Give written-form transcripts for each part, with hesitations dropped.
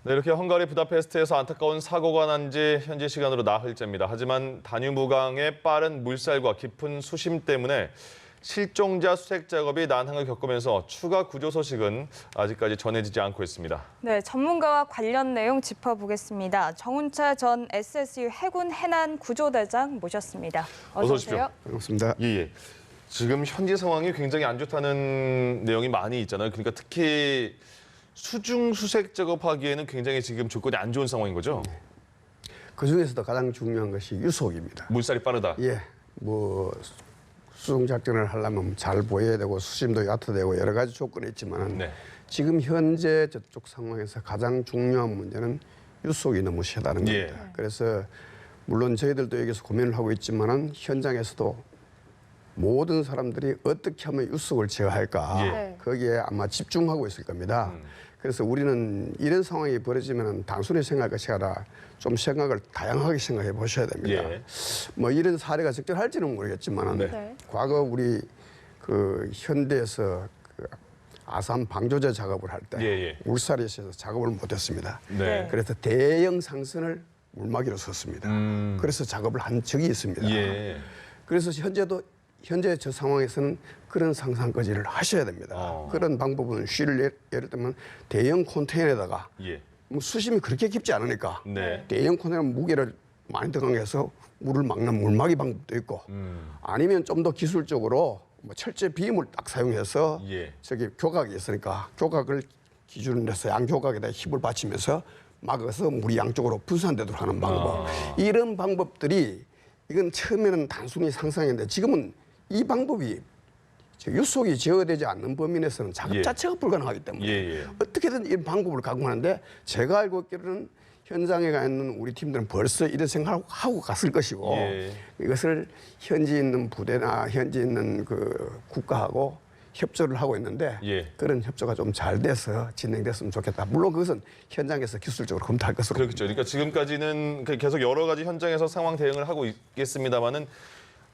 네, 이렇게 헝가리 부다페스트에서 안타까운 사고가 난 지 현지 시간으로 나흘째입니다. 하지만 다뉴브강의 빠른 물살과 깊은 수심 때문에 실종자 수색 작업이 난항을 겪으면서 추가 구조 소식은 아직까지 전해지지 않고 있습니다. 네, 전문가와 관련 내용 짚어보겠습니다. 정운차 전 SSU 해군 해난 구조대장 모셨습니다. 어서 오세요. 반갑습니다. 예. 지금 현지 상황이 굉장히 안 좋다는 내용이 많이 있잖아요. 그러니까 특히 수중 수색 작업하기에는 굉장히 지금 조건이 안 좋은 상황인 거죠? 그중에서도 가장 중요한 것이 유속입니다. 물살이 빠르다. 예, 수중 작전을 하려면 잘 보여야 되고 수심도 얕아되고 여러 가지 조건이 있지만 네. 지금 현재 저쪽 상황에서 가장 중요한 문제는 유속이 너무 세다는 예. 겁니다. 그래서 물론 저희들도 여기서 고민을 하고 있지만 현장에서도 모든 사람들이 어떻게 하면 유속을 제어할까 예. 거기에 아마 집중하고 있을 겁니다. 그래서 우리는 이런 상황이 벌어지면 단순히 생각할 것이 아니라 좀 생각을 다양하게 생각해 보셔야 됩니다. 예. 뭐 이런 사례가 적절할지는 모르겠지만 네. 과거 우리 그 현대에서 그 아산 방조제 작업을 할 때 예. 물살이 있어서 작업을 못했습니다. 네. 그래서 대형 상선을 물막이로 썼습니다. 그래서 작업을 한 적이 있습니다. 예. 그래서 현재 저 상황에서는 그런 상상까지를 하셔야 됩니다. 그런 방법은 예를 들면 대형 컨테이너에다가 예. 뭐 수심이 그렇게 깊지 않으니까 네. 대형 컨테이너 무게를 많이 들어가게 해서 물을 막는 물막이 방법도 있고 아니면 좀 더 기술적으로 뭐 철제 비임을 딱 사용해서 예. 저기 교각이 있으니까 교각을 기준으로 해서 양교각에다 힘을 받치면서 막아서 물이 양쪽으로 분산되도록 하는 방법. 이런 방법들이 이건 처음에는 단순히 상상했는데 지금은 이 방법이 유속이 제어되지 않는 범위 내에서는 작업 예. 자체가 불가능하기 때문에 예. 어떻게든 이 방법을 각오하는데 제가 알고 있기로는 현장에 가 있는 우리 팀들은 벌써 이런 생각을 하고 갔을 것이고 예. 이것을 현지 있는 부대나 현지 있는 그 국가하고 협조를 하고 있는데 예. 그런 협조가 좀 잘 돼서 진행됐으면 좋겠다. 물론 그것은 현장에서 기술적으로 검토할 것으로. 그렇죠. 그러니까 지금까지는 계속 여러 가지 현장에서 상황 대응을 하고 있겠습니다만은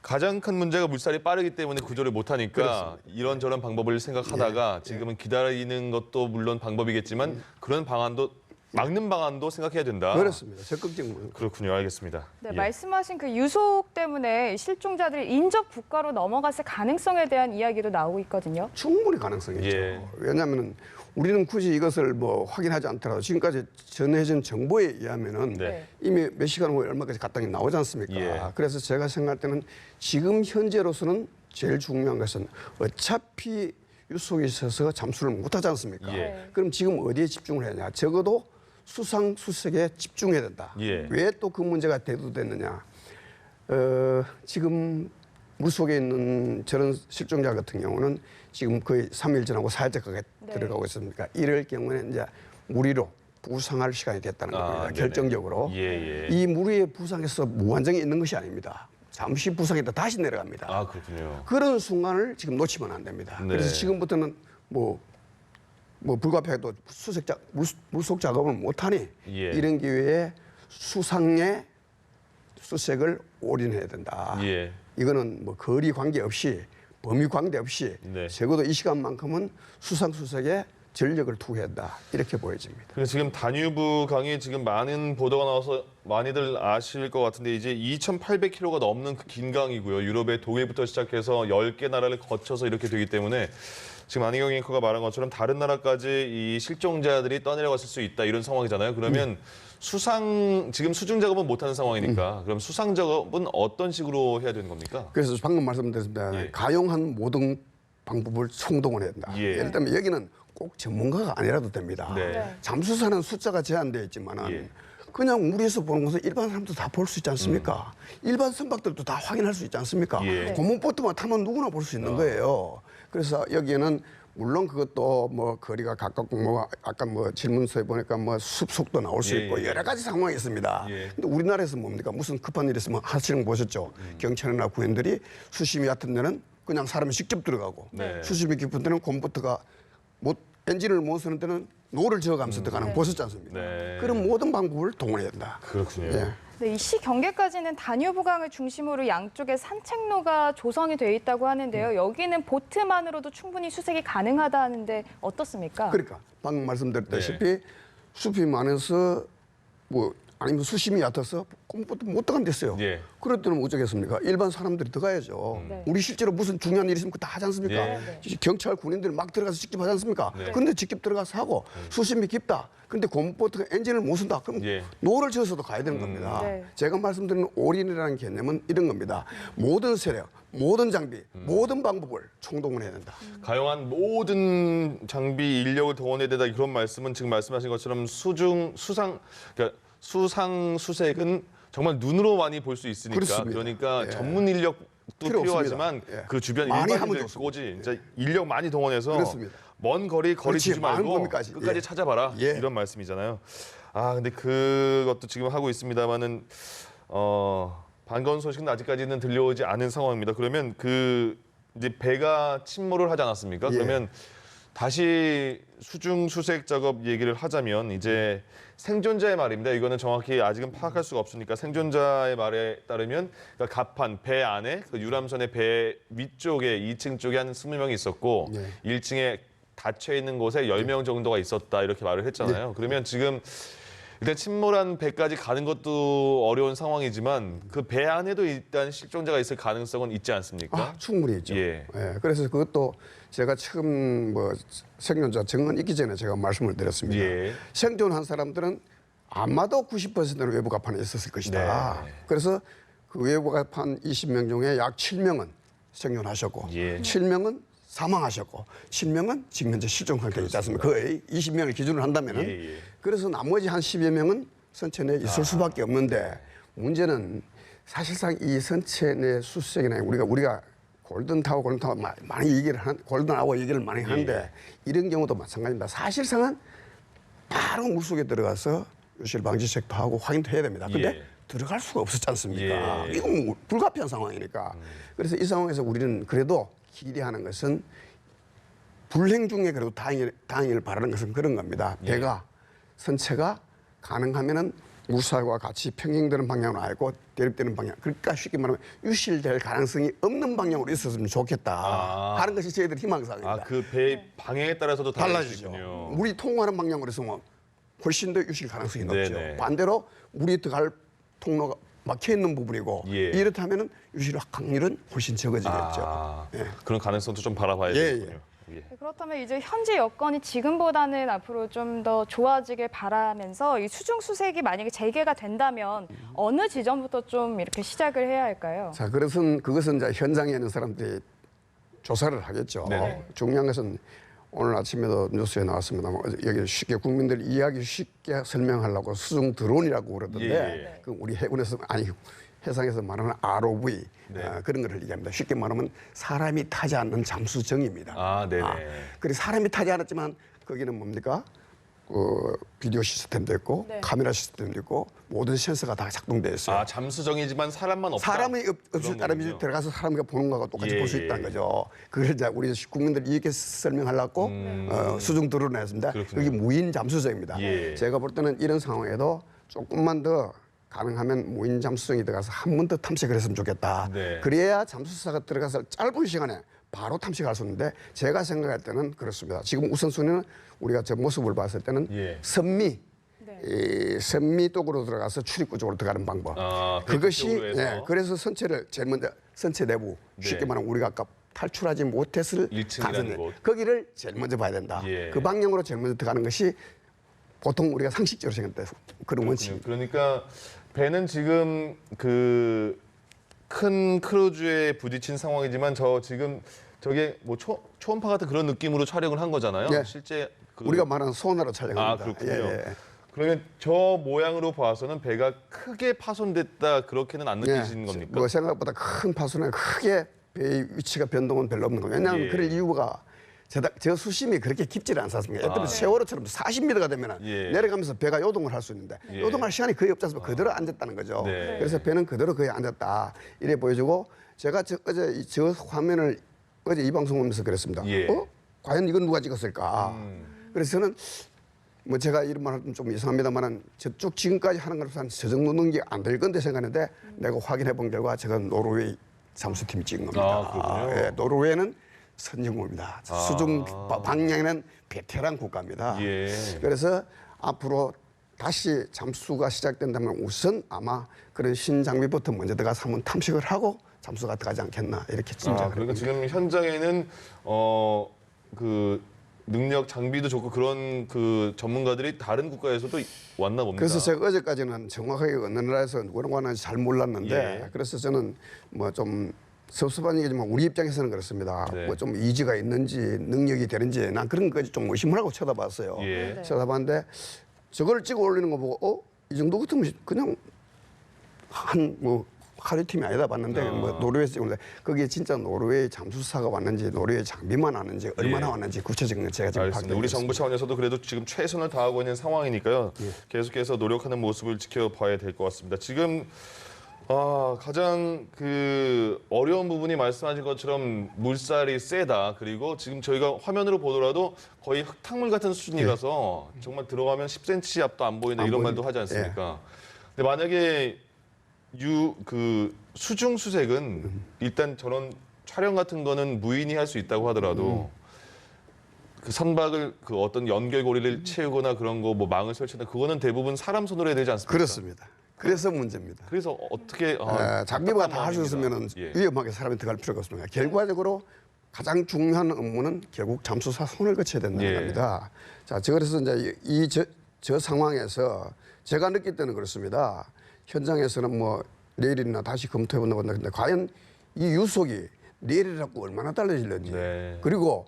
가장 큰 문제가 물살이 빠르기 때문에 구조를 못하니까 이런저런 방법을 생각하다가 지금은 기다리는 것도 물론 방법이겠지만 그런 방안도 막는 방안도 생각해야 된다. 그렇습니다. 적극적으로. 그렇군요. 알겠습니다. 네, 예. 말씀하신 그 유속 때문에 실종자들이 인접 국가로 넘어갔을 가능성에 대한 이야기도 나오고 있거든요. 충분히 가능성이 있죠. 예. 왜냐하면 우리는 굳이 이것을 뭐 확인하지 않더라도 지금까지 전해진 정보에 의하면은 네. 이미 몇 시간 후에 얼마까지 갔다는 게 나오지 않습니까? 예. 그래서 제가 생각할 때는 지금 현재로서는 제일 중요한 것은 어차피 유속이 있어서 잠수를 못하지 않습니까? 예. 그럼 지금 어디에 집중을 해야 하냐? 적어도 수상 수색에 집중해야 된다. 예. 왜 또 그 문제가 대두됐느냐? 지금 물속에 있는 저런 실종자 같은 경우는 지금 거의 3일 지나고 4일째 가게 들어가고 있습니까? 이럴 경우에는 이제 무리로 부상할 시간이 됐다는 겁니다. 네네. 결정적으로. 예. 이 무리의 부상에서 무한정이 있는 것이 아닙니다. 잠시 부상했다 다시 내려갑니다. 아, 그렇군요. 그런 순간을 지금 놓치면 안 됩니다. 네. 그래서 지금부터는 뭐 불가피하게도 물속 작업을 못하니 예. 이런 기회에 수상의 수색을 올인해야 된다. 예. 이거는 뭐 거리 관계 없이 범위 관계 없이 네. 적어도 이 시간만큼은 수상 수색에 전력을 투여한다 이렇게 보여집니다. 그래서 지금 다뉴브 강이 지금 많은 보도가 나와서 많이들 아실 것 같은데 이제 2,800km가 넘는 그 긴 강이고요. 유럽의 독일부터 시작해서 10개 나라를 거쳐서 이렇게 되기 때문에 지금 안희경 앵커가 말한 것처럼 다른 나라까지 이 실종자들이 떠내려갔을 수 있다 이런 상황이잖아요. 그러면 지금 수중 작업은 못하는 상황이니까 그럼 수상 작업은 어떤 식으로 해야 되는 겁니까? 그래서 방금 말씀드렸습니다. 예. 가용한 모든 방법을 총동원 해야 된다. 예. 예를 들면 여기는 꼭 전문가가 아니라도 됩니다. 네. 잠수사는 숫자가 제한되어 있지만은 예. 그냥 물에서 보는 것은 일반 사람도 다 볼 수 있지 않습니까? 일반 선박들도 다 확인할 수 있지 않습니까? 예. 고무보트만 타면 누구나 볼 수 있는 거예요. 그래서 여기에는 물론 그것도 뭐 거리가 가깝고 뭐 아까 뭐 질문서에 보니까 뭐 숲속도 나올 수 있고 여러 가지 상황이 있습니다. 예. 근데 우리나라에서 뭡니까? 무슨 급한 일 있으면 하시는 거 보셨죠? 경찰이나 구현들이 수심이 얕은 데는 그냥 사람이 직접 들어가고 네. 수심이 깊은 데는 곰보트가 엔진을 못 쓰는 데는 노를 저어가면서 들어가는 보셨지 않습니까? 네. 그런 모든 방법을 동원해야 된다. 그렇군요. 예. 네, 이 시 경계까지는 다뉴브강을 중심으로 양쪽에 산책로가 조성이 돼 있다고 하는데요. 여기는 보트만으로도 충분히 수색이 가능하다 하는데 어떻습니까? 그러니까 방금 말씀드렸다시피 숲이 많아서 뭐 아니면 수심이 얕아서 공부도 못 들어간댔어요. 예. 그럴 때는 어쩌겠습니까? 일반 사람들이 들어가야죠. 네. 우리 실제로 무슨 중요한 일 있으면 그거 다 하지 않습니까? 예. 경찰 군인들 막 들어가서 직접 하지 않습니까? 네. 근데 직접 들어가서 하고 수심이 깊다. 근데 고무보트가 엔진을 못 쓴다. 그럼 예. 노를 지어서도 가야 되는 겁니다. 네. 제가 말씀드리는 올인이라는 개념은 이런 겁니다. 모든 세력, 모든 장비, 모든 방법을 총동원 해야 된다. 가용한 모든 장비 인력을 동원해야 된다 그런 말씀은 지금 말씀하신 것처럼 그러니까 수상 수색은 정말 눈으로 많이 볼 수 있으니까 그렇습니다. 그러니까 예. 전문 인력도 필요 필요하지만 없습니다. 예. 그 주변 많이 하면 일반인들 좋습니다. 꼬지 진짜 인력 많이 동원해서 그렇습니다. 먼 거리 그렇지, 주지 많은 말고 범위까지. 끝까지 예. 찾아봐라 예. 이런 말씀이잖아요. 아 근데 그것도 지금 하고 있습니다만은 반가운 소식은 아직까지는 들려오지 않은 상황입니다. 그러면 그 이제 배가 침몰을 하지 않았습니까? 예. 그러면 다시 수중 수색 작업 얘기를 하자면 이제 생존자의 말입니다. 이거는 정확히 아직은 파악할 수가 없으니까 생존자의 말에 따르면 그러니까 갑판 배 안에 그 유람선의 배 위쪽에 2층 쪽에 한 20명이 있었고 네. 1층에 닫혀 있는 곳에 10명 정도가 있었다 이렇게 말을 했잖아요. 그러면 지금 일단 침몰한 배까지 가는 것도 어려운 상황이지만 그 배 안에도 일단 실종자가 있을 가능성은 있지 않습니까? 아, 충분히 있죠. 예. 그래서 그것도 제가 처음 뭐 생존자 증언 있기 전에 제가 말씀을 드렸습니다. 예. 생존한 사람들은 아마도 90%는 외부 갑판에 있었을 것이다. 네. 그래서 그 외부 갑판 20명 중에 약 7명은 생존하셨고 예. 7명은 사망하셨고 7명은 지금 현재 실종 상태에 있지 않습니까? 거의 20명을 기준으로 한다면은 예, 예. 그래서 나머지 한 10여 명은 선체 내에 있을 수밖에 없는데 문제는 사실상 이 선체 내 수색이나 우리가 골든타워 많이 얘기를 골든아워 얘기를 많이 하는데 이런 경우도 마찬가지입니다. 사실상은 바로 물속에 들어가서 유실 방지책도 하고 확인도 해야 됩니다. 근데 예. 들어갈 수가 없었지 않습니까? 예. 이건 뭐 불가피한 상황이니까. 그래서 이 상황에서 우리는 그래도 기대하는 것은 불행 중에 그래도 다행을 바라는 것은 그런 겁니다. 배가 선체가 가능하면은 무사와 같이 평행되는 방향으로 알고 대립되는 방향. 그러니까 쉽게 말하면 유실될 가능성이 없는 방향으로 있었으면 좋겠다 하는 것이 저희들 희망사항입니다. 아, 그 배 방향에 따라서도 달라지죠. 달라지군요. 물이 통하는 방향으로 해서 훨씬 더 유실 가능성이 높죠. 네네. 반대로 물이 들어갈 통로가 막혀 있는 부분이고 예. 이렇다면은 유실 확률은 훨씬 적어지겠죠. 아, 예. 그런 가능성도 좀 바라봐야 예, 되겠군요. 예. 네, 그렇다면 이제 현재 여건이 지금보다는 앞으로 좀 더 좋아지길 바라면서 이 수중 수색이 만약에 재개가 된다면 어느 지점부터 좀 이렇게 시작을 해야 할까요? 자, 그것은 이제 현장에 있는 사람들이 조사를 하겠죠. 네네. 중요한 것은 오늘 아침에도 뉴스에 나왔습니다만 여기 쉽게 국민들 이해하기 쉽게 설명하려고 수중 드론이라고 그러던데 예. 그 우리 해군에서 아니 해상에서 말하는 ROV 네. 그런 거를 얘기합니다. 쉽게 말하면 사람이 타지 않는 잠수정입니다. 아, 네네. 그리고 사람이 타지 않았지만 거기는 뭡니까? 그 비디오 시스템도 있고 네. 카메라 시스템도 있고 모든 센서가 다 작동되어 있어요. 아, 잠수정이지만 사람만 없다. 사람이 없을 그런 따르면 거군요. 들어가서 사람과 보는 거하고 똑같이 예, 볼 수 예. 있다는 거죠. 그걸 이제 우리 국민들 이렇게 설명하려고 수중 드러냈습니다. 그렇군요. 여기 무인 잠수정입니다. 예. 제가 볼 때는 이런 상황에도 조금만 더 가능하면 무인 잠수정이 들어가서 한 번 더 탐색을 했으면 좋겠다. 네. 그래야 잠수사가 들어가서 짧은 시간에 바로 탐색할 수 있는데 제가 생각할 때는 그렇습니다. 지금 우선순위는 우리가 저 모습을 봤을 때는 예. 선미 네. 이 선미 쪽으로 들어가서 출입구 쪽으로 들어가는 방법. 아, 그것이 쪽으로 해서. 예, 그래서 선체를 제일 먼저 선체 내부 쉽게 네. 말하면 우리가 아까 탈출하지 못했을 1층이라는 곳. 거기를 제일 먼저 봐야 된다. 예. 그 방향으로 제일 먼저 들어가는 것이 보통 우리가 상식적으로 생각할 때 그런 원칙. 그러니까 배는 지금 그 큰 크루즈에 부딪힌 상황이지만 지금 저게 뭐 초음파 같은 그런 느낌으로 촬영을 한 거잖아요. 예. 실제 우리가 말하는 소나로 촬영합니다. 아, 그렇군요. 예, 예. 그러면 저 모양으로 봐서는 배가 크게 파손됐다 그렇게는 안 느끼시는 겁니까? 뭐 생각보다 큰 파손에 크게 배의 위치가 변동은 별로 없는 겁니다. 왜냐하면 예. 그럴 이유가 저 수심이 그렇게 깊지를 않습니까? 예를 들면 세월호처럼 40m가 되면 예. 내려가면서 배가 요동을 할 수 있는데 예. 요동할 시간이 거의 없지 않습니까? 그대로 앉았다는 거죠. 네. 그래서 배는 그대로 거의 앉았다. 이래 보여주고 제가 어제 저 화면을 어제 이 방송 보면서 그랬습니다. 예. 과연 이건 누가 찍었을까? 그래서 저는 뭐 제가 이런 말 하면 좀 이상합니다만은 저쪽 지금까지 하는 것으로 저 정도 능력이 안 될 건데 생각했는데 내가 확인해 본 결과 저건 노르웨이 잠수팀이 찍은 겁니다. 아, 그렇군요. 예, 노르웨이는 선진국입니다. 수중 방향에는 베테랑 국가입니다. 예. 그래서 앞으로 다시 잠수가 시작된다면 우선 아마 그런 신장비부터 먼저 들어가서 한번 탐색을 하고 잠수가 들어가지 않겠나 이렇게 짐작을 그러니까 합니다. 지금 현장에는 그 능력 장비도 좋고 그런 그 전문가들이 다른 국가에서도 왔나 봅니다. 그래서 제가 어제까지는 정확하게 어느 나라에서 누구랑 왔는지 잘 몰랐는데 예. 그래서 저는 뭐 좀 섭섭한 얘기지만 우리 입장에서는 그렇습니다. 네. 뭐 좀 이지가 있는지 능력이 되는지 난 그런 것까지 좀 의심을 하고 쳐다봤어요. 예. 네. 쳐다봤는데 저걸 찍어 올리는 거 보고 이 정도 같으면 그냥 한 뭐 하류팀이 아니다 봤는데 뭐 노르웨이에서 찍었는데 거기에 진짜 노르웨이 잠수사가 왔는지 노르웨이 장비만 왔는지 얼마나 왔는지 구체적인 건 제가 지금 알겠습니다. 우리 정부 차원에서도 그래도 지금 최선을 다하고 있는 상황이니까요. 계속해서 노력하는 모습을 지켜봐야 될 것 같습니다. 지금 가장 그 어려운 부분이 말씀하신 것처럼 물살이 세다. 그리고 지금 저희가 화면으로 보더라도 거의 흙탕물 같은 수준이라서 정말 들어가면 10cm 앞도 안 보인다 이런 말도 하지 않습니까? 근데 만약에 그 수중 수색은 일단 저런 촬영 같은 거는 무인이 할 수 있다고 하더라도 그 선박을 그 어떤 연결고리를 채우거나 그런 거 뭐 망을 설치나 그거는 대부분 사람 손으로 해야 되지 않습니까? 그렇습니다. 그래서 문제입니다. 그래서 어떻게 장비가 다 할 수 있으면 예. 위험하게 사람이 들어갈 필요가 없습니다. 결과적으로 가장 중요한 업무는 결국 잠수사 손을 거쳐야 된다는 예. 겁니다. 자, 그래서 이제 저 상황에서 제가 느낄 때는 그렇습니다. 현장에서는 뭐 내일이나 다시 검토해 본다고 하는데 과연 이 유속이 내일이라고 얼마나 달라질는지 네. 그리고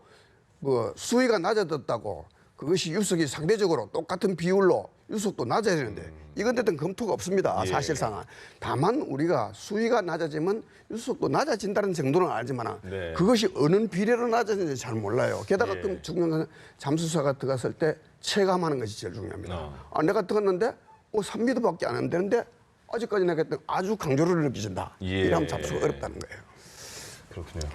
뭐 수위가 낮아졌다고 그것이 유속이 상대적으로 똑같은 비율로 유속도 낮아야 되는데 이건 대든 검토가 없습니다. 예. 사실상은. 다만 우리가 수위가 낮아지면 유속도 낮아진다는 정도는 알지만 네. 그것이 어느 비례로 낮아지는지 잘 몰라요. 게다가 예. 그 중요한 건 잠수사가 들어갔을 때 체감하는 것이 제일 중요합니다. 내가 들어갔는데 3m밖에 안 되는데 아직까지 내가 했던 아주 강조를 느끼신다. 예. 이러면 잠수가 어렵다는 거예요. 그렇군요.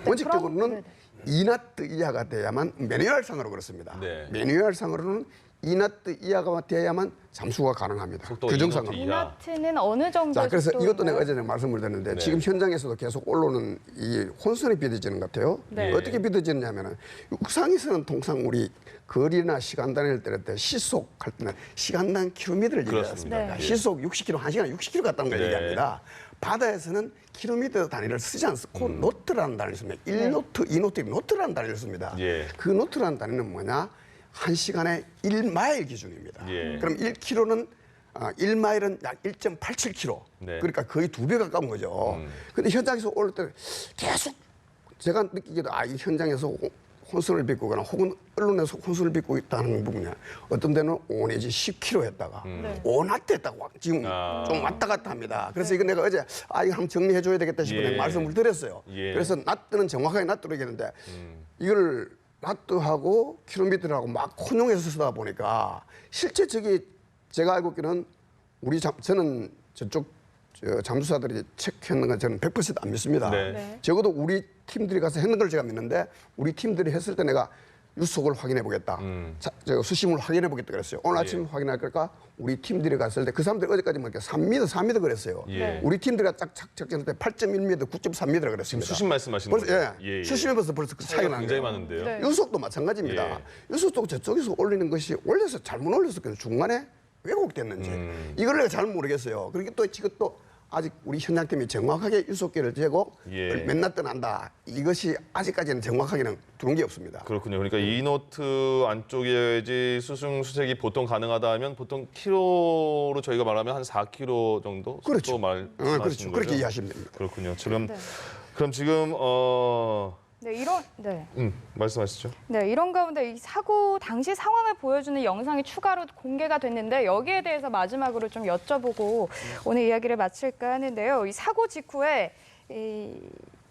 원칙적으로는 2나트 이하가 돼야만 매뉴얼상으로 그렇습니다. 네. 매뉴얼상으로는 2나트 이하가 돼야만 잠수가 가능합니다. 속도가 규정상으로. 2나트 이나트는 어느 정도? 자, 그래서 이것도 속도인가요? 내가 어제 말씀을 드렸는데 네. 지금 현장에서도 계속 올라오는 이 혼선이 빚어지는 것 같아요. 네. 어떻게 빚어지느냐면은 육상에서는 통상 우리 거리나 시간 단위를 때릴 때 시속할 때는 시간당 킬로미터를 얘기하지 그렇습니다. 않습니까? 네. 시속 60km, 1시간에 60km 갔다는 걸 네. 얘기합니다. 바다에서는 킬로미터 단위를 쓰지 않고 노트라는 단위를 씁니다. 1노트, 2노트, 노트라는 단위를 씁니다. 예. 그 노트라는 단위는 뭐냐? 1시간에 1마일 기준입니다. 예. 그럼 1km는 1마일은 약 1.87km. 네. 그러니까 거의 2배 가까운 거죠. 근데 현장에서 올 때 계속 제가 느끼기도 이 현장에서 혼선을 빚고거나 혹은 언론에서 혼선을 빚고 있다는 부분이야. 어떤 데는 5 내지 10km 했다가 네. 5나트 했다고 지금 좀 왔다 갔다 합니다. 그래서 이거 내가 어제 이거 한번 정리해 줘야 되겠다 싶어 예. 말씀을 드렸어요. 예. 그래서 나트는 정확하게 나트로 얘기했는데 이걸 나트하고 킬로미터하고 막 혼용해서 쓰다 보니까 실제 저기 제가 알고 있기는 저는 저쪽 잠수사들이 체크했는 건 저는 100%안 믿습니다. 네. 네. 적어도 우리 팀들이 가서 했는 걸 제가 믿는데 우리 팀들이 했을 때 내가 유속을 확인해 보겠다. 제가 수심을 확인해 보겠다 그랬어요. 오늘 아침 확인할 걸까? 우리 팀들이 갔을 때 그 사람들이 어제까지 뭐 3m, 4m 그랬어요. 예. 우리 팀들이 딱 작전할 때 8.1m, 9.3m 그랬습니다. 지금 수심 말씀하시는 벌써, 거예요? 예. 수심에 벌써 그 차이가 나는 굉장히 거예요. 많은데요. 네. 유속도 마찬가지입니다. 예. 유속도 저쪽에서 올리는 것이 올려서 잘못 올렸을 중간에 왜곡됐는지 이걸 내가 잘 모르겠어요. 그러니까 또 지금 또 아직 우리 현장팀이 정확하게 유속계를 재고 예. 몇 나트 난다. 이것이 아직까지는 정확하게는 들어온 게 없습니다. 그렇군요. 그러니까 2노트 안쪽에야지 수중 수색이 보통 가능하다 하면 보통 키로로 저희가 말하면 한 4km 정도 그렇죠. 속도 말씀하시는 그렇죠. 거죠? 그렇게 이해하시면 됩니다. 그렇군요. 네. 그럼 지금 네, 말씀하시죠. 네, 이런 가운데 이 사고 당시 상황을 보여주는 영상이 추가로 공개가 됐는데 여기에 대해서 마지막으로 좀 여쭤보고 오늘 이야기를 마칠까 하는데요. 이 사고 직후에 이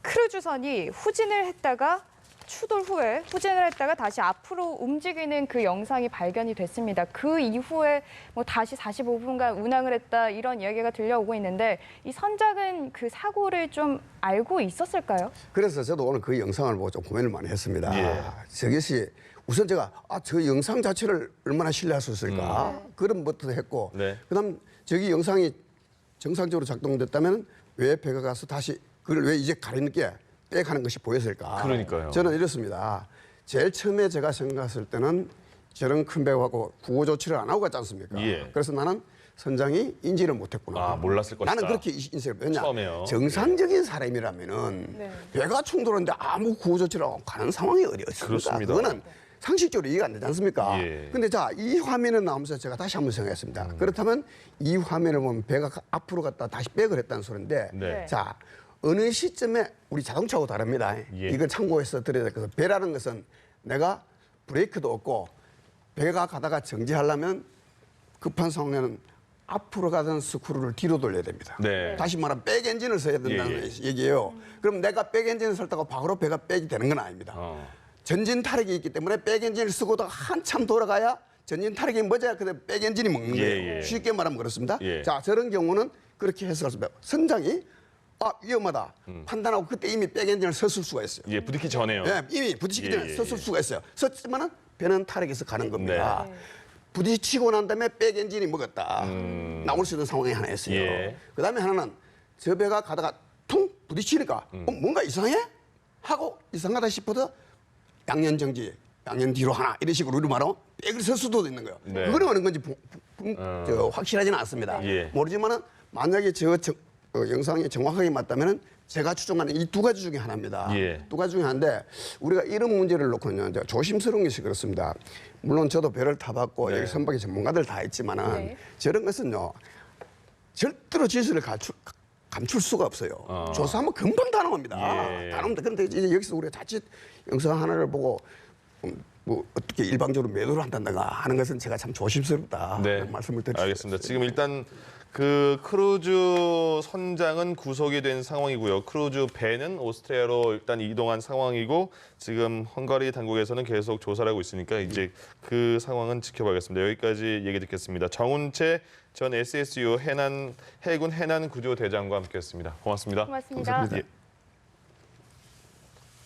크루즈선이 후진을 했다가 추돌 후에 후진을 했다가 다시 앞으로 움직이는 그 영상이 발견이 됐습니다. 그 이후에 뭐 다시 45분간 운항을 했다 이런 이야기가 들려오고 있는데 이 선장은 그 사고를 좀 알고 있었을까요? 그래서 저도 오늘 그 영상을 보고 좀 고민을 많이 했습니다. 예. 저것이 우선 제가 저 영상 자체를 얼마나 신뢰할 수 있을까 그런 것부터 했고 네. 그다음 저기 영상이 정상적으로 작동됐다면 왜 배가 가서 다시 그걸 왜 이제 가리늦게 백하는 것이 보였을까? 그러니까요. 저는 이렇습니다. 제일 처음에 제가 생각했을 때는 저런 큰 배하고 구호 조치를 안 하고 갔지 않습니까? 예. 그래서 나는 선장이 인지를 못했구나. 아, 몰랐을 것이다. 나는 그렇게 인식을 왜냐? 처음에요. 정상적인 사람이라면은 네. 배가 충돌하는데 아무 구호 조치를 하고 가는 상황이 어디 있습니까? 그렇습니다. 그거는 상식적으로 이해가 안 되지 않습니까? 예. 근데 자, 이 화면을 나오면서 제가 다시 한번 생각했습니다. 그렇다면 이 화면을 보면 배가 앞으로 갔다 다시 백을 했다는 소리인데 네. 자, 어느 시점에 우리 자동차하고 다릅니다. 예. 이걸 참고해서 드려야 될 것은 배라는 것은 내가 브레이크도 없고 배가 가다가 정지하려면 급한 상황에는 앞으로 가던 스크루를 뒤로 돌려야 됩니다. 네. 다시 말하면 백 엔진을 써야 된다는 예, 얘기예요. 그럼 내가 백 엔진을 썼다고 바로 배가 백이 되는 건 아닙니다. 전진 타력이 있기 때문에 백 엔진을 쓰고도 한참 돌아가야 전진 타력이 뭐냐? 근데 백 엔진이 먹는 거예요. 예. 쉽게 말하면 그렇습니다. 예. 자, 저런 경우는 그렇게 해석했습니다. 선장이 위험하다 판단하고 그때 이미 백 엔진을 썼을 수가 있어요. 예, 부딪히기 전에요. 예, 이미 부딪히기 전에 예, 예, 썼을 예. 수가 있어요. 썼지만은 배는 타락해서 가는 겁니다. 네. 부딪히고 난 다음에 백 엔진이 먹었다. 나올 수 있는 상황이 하나 있어요. 예. 그다음에 하나는 저 배가 가다가 퉁 부딪히니까 뭔가 이상해? 하고 이상하다 싶어도 양년 정지, 양년 뒤로 하나 이런 식으로 우리 말하면 백을 쓸 수도 있는 거예요. 네. 그거는 어느 건지 확실하지는 않습니다. 예. 모르지만은 만약에 영상이 정확하게 맞다면은 제가 추정하는 이 두 가지 중에 하나입니다. 예. 두 가지 중에 하나인데 우리가 이런 문제를 놓고는 이제 조심스러운 것이 그렇습니다. 물론 저도 배를 타봤고 네. 여기 선박의 전문가들 다 있지만은 네. 저런 것은요 절대로 진실을 감출 수가 없어요. 조사하면 금방 다 나옵니다. 예. 다 나옵니다. 그런데 이제 여기서 우리가 자칫 영상 하나를 보고 뭐 어떻게 일방적으로 매도를 한다든가 하는 것은 제가 참 조심스럽다. 네. 그런 말씀을 드리겠습니다. 알겠습니다. 지금 일단 그 크루즈 선장은 구속이 된 상황이고요. 크루즈 배는 오스트리아로 일단 이동한 상황이고 지금 헝가리 당국에서는 계속 조사를 하고 있으니까 이제 그 상황은 지켜봐야겠습니다. 여기까지 얘기 듣겠습니다. 정운채 전 SSU 해군 해난 구조대장과 함께했습니다. 고맙습니다. 고맙습니다. 감사합니다. 예.